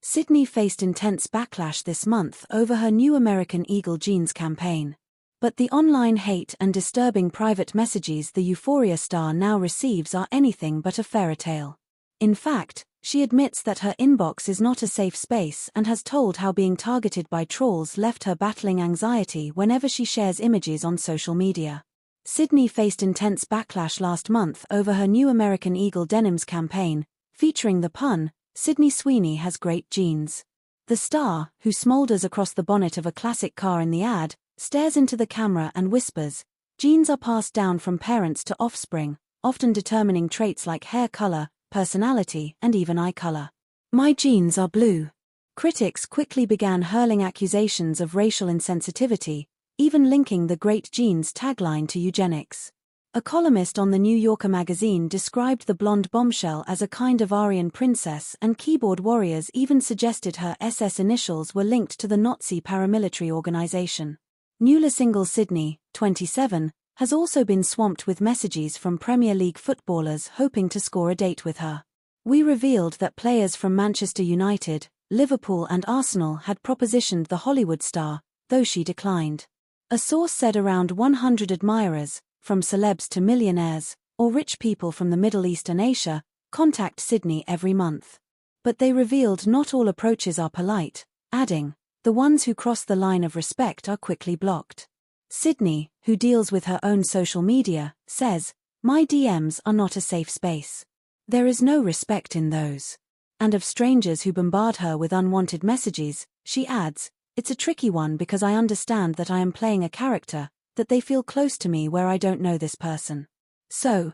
Sydney faced intense backlash this month over her new American Eagle jeans campaign. But the online hate and disturbing private messages the Euphoria star now receives are anything but a fairytale. In fact, she admits that her inbox is not a safe space and has told how being targeted by trolls left her battling anxiety whenever she shares images on social media. Sydney faced intense backlash last month over her new American Eagle denims campaign, featuring the pun, "Sydney Sweeney has great jeans." The star, who smolders across the bonnet of a classic car in the ad, stares into the camera and whispers, "Genes are passed down from parents to offspring, often determining traits like hair color, personality, and even eye color. My genes are blue." Critics quickly began hurling accusations of racial insensitivity, even linking the Great Genes tagline to eugenics. A columnist on the New Yorker magazine described the blonde bombshell as a kind of Aryan princess, and keyboard warriors even suggested her SS initials were linked to the Nazi paramilitary organization. Newly single Sydney, 27, has also been swamped with messages from Premier League footballers hoping to score a date with her. "We revealed that players from Manchester United, Liverpool and Arsenal had propositioned the Hollywood star, though she declined." A source said around 100 admirers, from celebs to millionaires, or rich people from the Middle East and Asia, contact Sydney every month. But they revealed not all approaches are polite, adding, "The ones who cross the line of respect are quickly blocked." Sydney, who deals with her own social media, says, "My DMs are not a safe space. There is no respect in those." And of strangers who bombard her with unwanted messages, she adds, "It's a tricky one because I understand that I am playing a character, that they feel close to me where I don't know this person. So,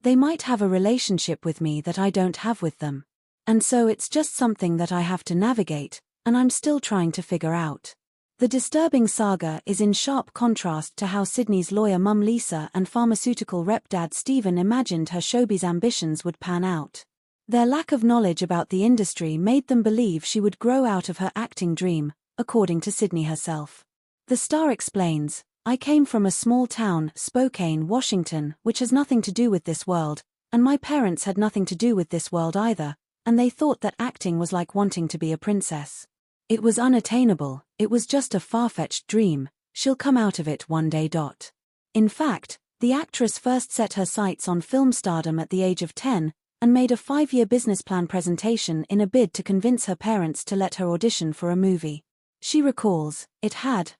they might have a relationship with me that I don't have with them. And so it's just something that I have to navigate, and I'm still trying to figure out." The disturbing saga is in sharp contrast to how Sydney's lawyer mum Lisa and pharmaceutical rep dad Stephen imagined her showbiz ambitions would pan out. Their lack of knowledge about the industry made them believe she would grow out of her acting dream, according to Sydney herself. The star explains, "I came from a small town, Spokane, Washington, which has nothing to do with this world, and my parents had nothing to do with this world either, and they thought that acting was like wanting to be a princess. It was unattainable, it was just a far-fetched dream, she'll come out of it one day." In fact, the actress first set her sights on film stardom at the age of 10, and made a 5-year business plan presentation in a bid to convince her parents to let her audition for a movie. She recalls, "It had,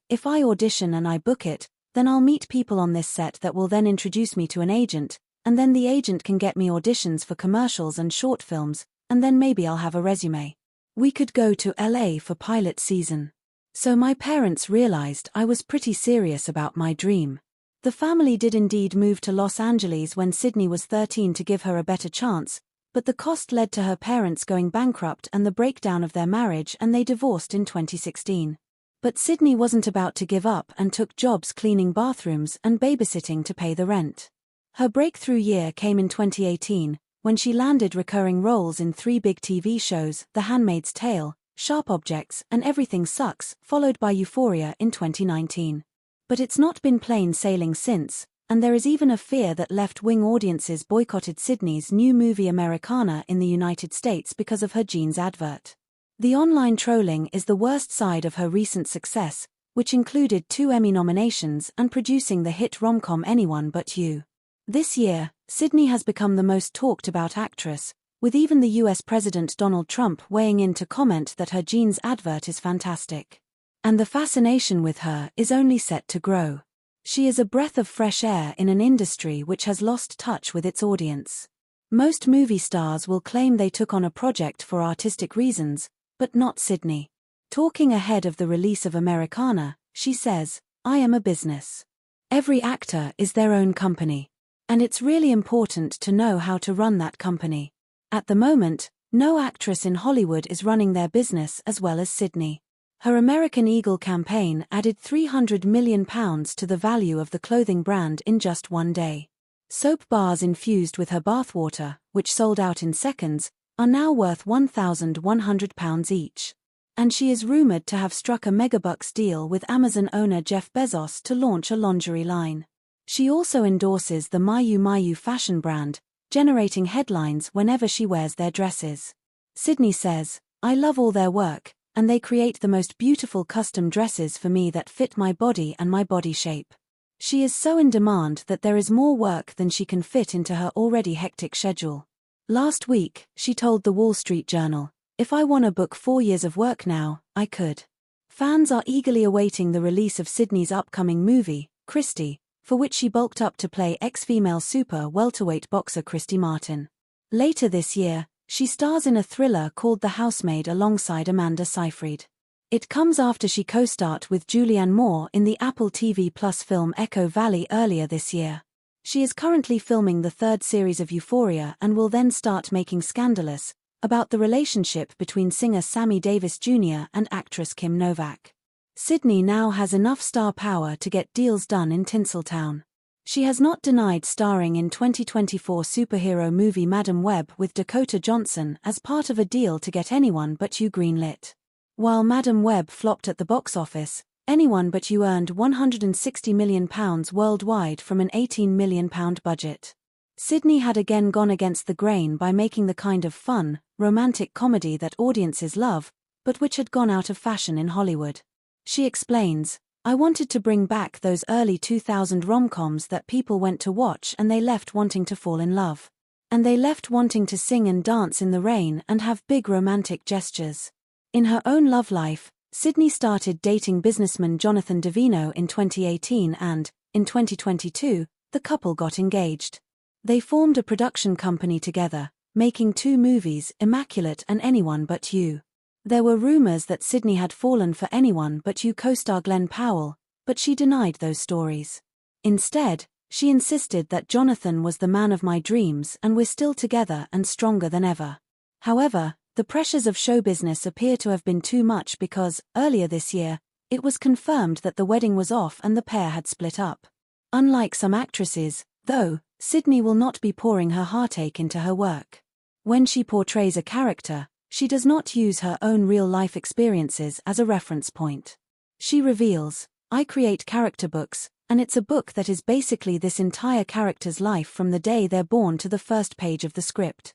if I audition and I book it, then I'll meet people on this set that will then introduce me to an agent, and then the agent can get me auditions for commercials and short films, and then maybe I'll have a resume. We could go to LA for pilot season." So my parents realized I was pretty serious about my dream. The family did indeed move to Los Angeles when Sydney was 13 to give her a better chance, but the cost led to her parents going bankrupt and the breakdown of their marriage, and they divorced in 2016. But Sydney wasn't about to give up and took jobs cleaning bathrooms and babysitting to pay the rent. Her breakthrough year came in 2018, when she landed recurring roles in 3 big TV shows, The Handmaid's Tale, Sharp Objects, and Everything Sucks, followed by Euphoria in 2019. But it's not been plain sailing since, and there is even a fear that left-wing audiences boycotted Sydney's new movie Americana in the United States because of her jeans advert. The online trolling is the worst side of her recent success, which included 2 Emmy nominations and producing the hit rom-com Anyone But You. This year, Sydney has become the most talked about actress, with even the US President Donald Trump weighing in to comment that her jeans advert is fantastic. And the fascination with her is only set to grow. She is a breath of fresh air in an industry which has lost touch with its audience. Most movie stars will claim they took on a project for artistic reasons, but not Sydney. Talking ahead of the release of Americana, she says, "I am a business. Every actor is their own company. And it's really important to know how to run that company. At the moment, no actress in Hollywood is running their business as well as Sydney." Her American Eagle campaign added £300 million to the value of the clothing brand in just one day. Soap bars infused with her bathwater, which sold out in seconds, are now worth £1,100 each. And she is rumored to have struck a megabucks deal with Amazon owner Jeff Bezos to launch a lingerie line. She also endorses the Mayu Mayu fashion brand, generating headlines whenever she wears their dresses. Sydney says, I love all their work, and they create the most beautiful custom dresses for me that fit my body and my body shape. She is so in demand that there is more work than she can fit into her already hectic schedule. Last week, she told the Wall Street Journal, "If I want to book 4 years of work now, I could." Fans are eagerly awaiting the release of Sydney's upcoming movie, Christy, for which she bulked up to play ex-female super welterweight boxer Christy Martin. Later this year, she stars in a thriller called The Housemaid alongside Amanda Seyfried. It comes after she co-starred with Julianne Moore in the Apple TV Plus film Echo Valley earlier this year. She is currently filming the 3rd series of Euphoria and will then start making Scandalous, about the relationship between singer Sammy Davis Jr. and actress Kim Novak. Sydney now has enough star power to get deals done in Tinseltown. She has not denied starring in 2024 superhero movie Madam Web with Dakota Johnson as part of a deal to get Anyone But You greenlit. While Madam Web flopped at the box office, Anyone But You earned £160 million worldwide from an £18 million budget. Sydney had again gone against the grain by making the kind of fun, romantic comedy that audiences love, but which had gone out of fashion in Hollywood. She explains, "I wanted to bring back those early 2000 rom-coms that people went to watch and they left wanting to fall in love. And they left wanting to sing and dance in the rain and have big romantic gestures." In her own love life, Sydney started dating businessman Jonathan Davino in 2018 and, in 2022, the couple got engaged. They formed a production company together, making 2 movies, Immaculate and Anyone But You. There were rumors that Sydney had fallen for Anyone But You co-star Glenn Powell, but she denied those stories. Instead, she insisted that Jonathan was the man of my dreams and we're still together and stronger than ever. However, the pressures of show business appear to have been too much because, earlier this year, it was confirmed that the wedding was off and the pair had split up. Unlike some actresses, though, Sydney will not be pouring her heartache into her work. When she portrays a character, she does not use her own real-life experiences as a reference point. She reveals, "I create character books, and it's a book that is basically this entire character's life from the day they're born to the first page of the script.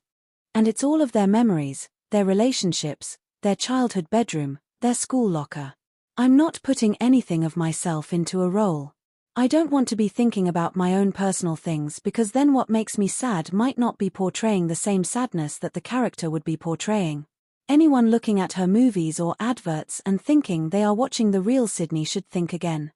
And it's all of their memories, their relationships, their childhood bedroom, their school locker. I'm not putting anything of myself into a role. I don't want to be thinking about my own personal things because then what makes me sad might not be portraying the same sadness that the character would be portraying. Anyone looking at her movies or adverts and thinking they are watching the real Sydney should think again."